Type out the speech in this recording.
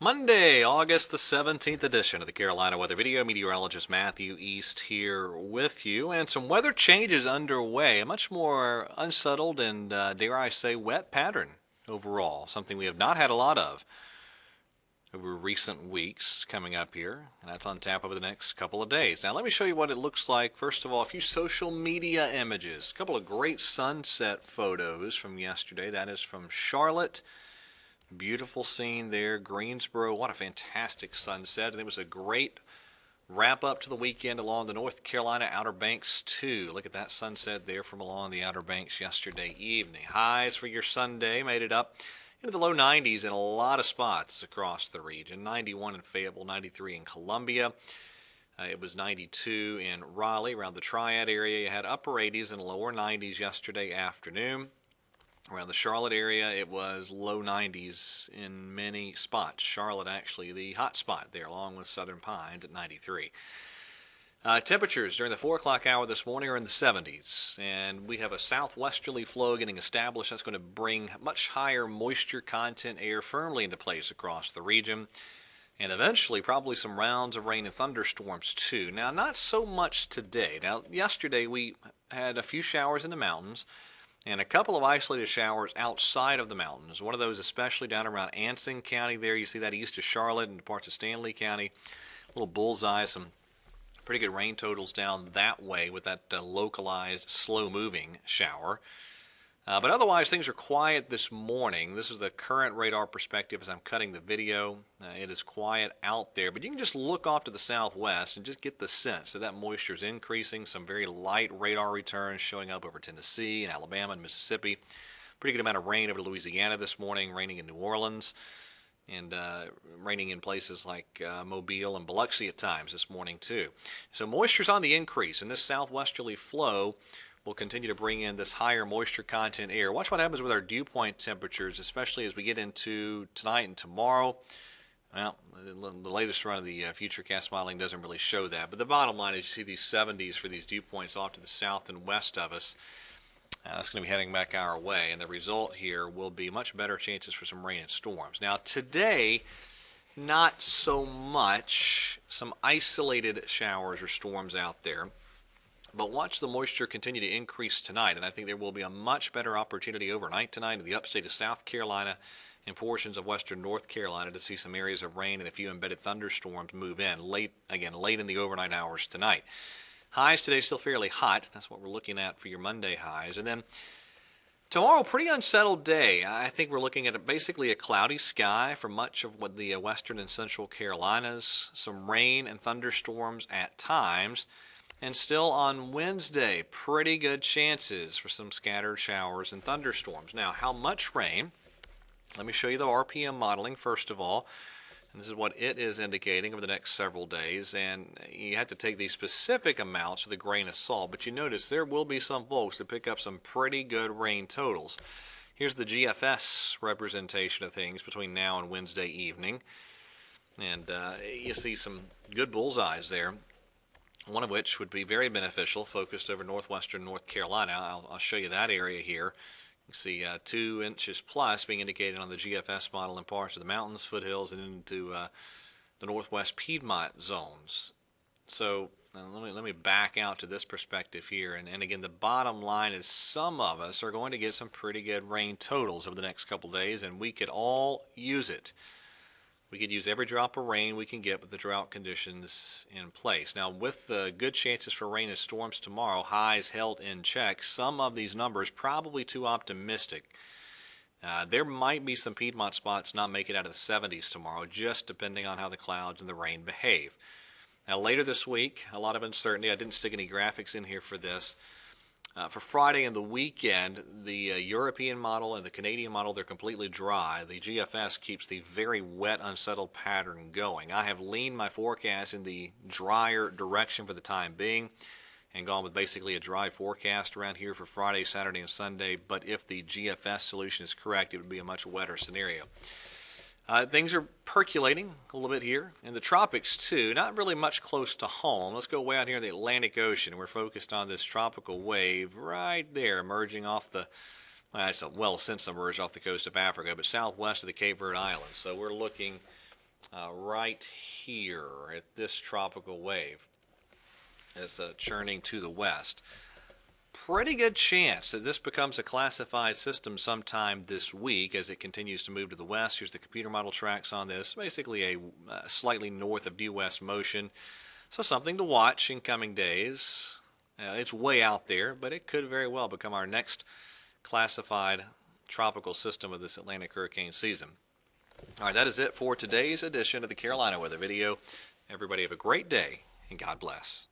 Monday, August the 17th edition of the Carolina Weather Video. Meteorologist Matthew East here with you. And some weather changes underway. A much more unsettled and, dare I say, wet pattern overall. Something we have not had a lot of over recent weeks coming up here. And that's on tap over the next couple of days. Now, let me show you what it looks like. First of all, a few social media images. A couple of great sunset photos from yesterday. That is from Charlotte. Beautiful scene there. Greensboro, what a fantastic sunset. And it was a great wrap up to the weekend along the North Carolina Outer Banks too. Look at that sunset there from along the Outer Banks yesterday evening. Highs for your Sunday made it up into the low 90s in a lot of spots across the region. 91 in Fayetteville, 93 in Columbia. It was 92 in Raleigh around the Triad area. You had upper 80s and lower 90s yesterday afternoon. Around the Charlotte area, it was low 90s in many spots. Charlotte actually the hot spot there, along with Southern Pines at 93. Temperatures during the 4 o'clock hour this morning are in the 70s, and we have a southwesterly flow getting established. That's going to bring much higher moisture content air firmly into place across the region, and eventually probably some rounds of rain and thunderstorms too. Now, not so much today. Now, yesterday we had a few showers in the mountains, and a couple of isolated showers outside of the mountains. One of those especially down around Anson County there. You see that east of Charlotte and parts of Stanley County. Little bullseye, some pretty good rain totals down that way with that localized slow-moving shower. But otherwise, things are quiet this morning. This is the current radar perspective as I'm cutting the video. It is quiet out there, but you can just look off to the southwest and just get the sense that moisture is increasing. Some very light radar returns showing up over Tennessee and Alabama and Mississippi. Pretty good amount of rain over Louisiana this morning, raining in New Orleans, and raining in places like Mobile and Biloxi at times this morning too. So moisture's on the increase, and this southwesterly flow will continue to bring in this higher moisture content air. Watch what happens with our dew point temperatures, especially as we get into tonight and tomorrow. Well, the latest run of the Futurecast modeling doesn't really show that, but the bottom line is you see these 70s for these dew points off to the south and west of us. That's going to be heading back our way, and the result here will be much better chances for some rain and storms. Now today, not so much. Some isolated showers or storms out there. But watch the moisture continue to increase tonight, and I think there will be a much better opportunity overnight tonight in the upstate of South Carolina and portions of western North Carolina to see some areas of rain and a few embedded thunderstorms move in late in the overnight hours tonight. Highs today still fairly hot. That's what we're looking at for your Monday highs. And then tomorrow, pretty unsettled day. I think we're looking at basically a cloudy sky for much of what the western and central Carolinas. Some rain and thunderstorms at times. And still on Wednesday, pretty good chances for some scattered showers and thunderstorms. Now, how much rain? Let me show you the RPM modeling first of all. And this is what it is indicating over the next several days. And you have to take these specific amounts with a grain of salt. But you notice there will be some folks that pick up some pretty good rain totals. Here's the GFS representation of things between now and Wednesday evening. And you see some good bullseyes there. One of which would be very beneficial, focused over northwestern North Carolina. I'll show you that area here. You see 2 inches plus being indicated on the GFS model in parts of the mountains, foothills, and into the northwest Piedmont zones. So let me back out to this perspective here. And again, the bottom line is some of us are going to get some pretty good rain totals over the next couple days, and we could all use it. We could use every drop of rain we can get with the drought conditions in place. Now, with the good chances for rain and storms tomorrow, highs held in check, some of these numbers probably too optimistic. There might be some Piedmont spots not make it out of the 70s tomorrow, just depending on how the clouds and the rain behave. Now, later this week, a lot of uncertainty. I didn't stick any graphics in here for this. For Friday and the weekend, the European model and the Canadian model, they're completely dry. The GFS keeps the very wet, unsettled pattern going. I have leaned my forecast in the drier direction for the time being and gone with basically a dry forecast around here for Friday, Saturday, and Sunday. But if the GFS solution is correct, it would be a much wetter scenario. Things are percolating a little bit here in the tropics too, not really much close to home. Let's go way out here in the Atlantic Ocean. We're focused on this tropical wave right there emerging off the, well, since emerged off the coast of Africa, but southwest of the Cape Verde Islands. So we're looking right here at this tropical wave is churning to the west. Pretty good chance that this becomes a classified system sometime this week as it continues to move to the west. Here's the computer model tracks on this. Basically a slightly north of due west motion. So something to watch in coming days. It's way out there, but it could very well become our next classified tropical system of this Atlantic hurricane season. All right, that is it for today's edition of the Carolina Weather Video. Everybody have a great day, and God bless.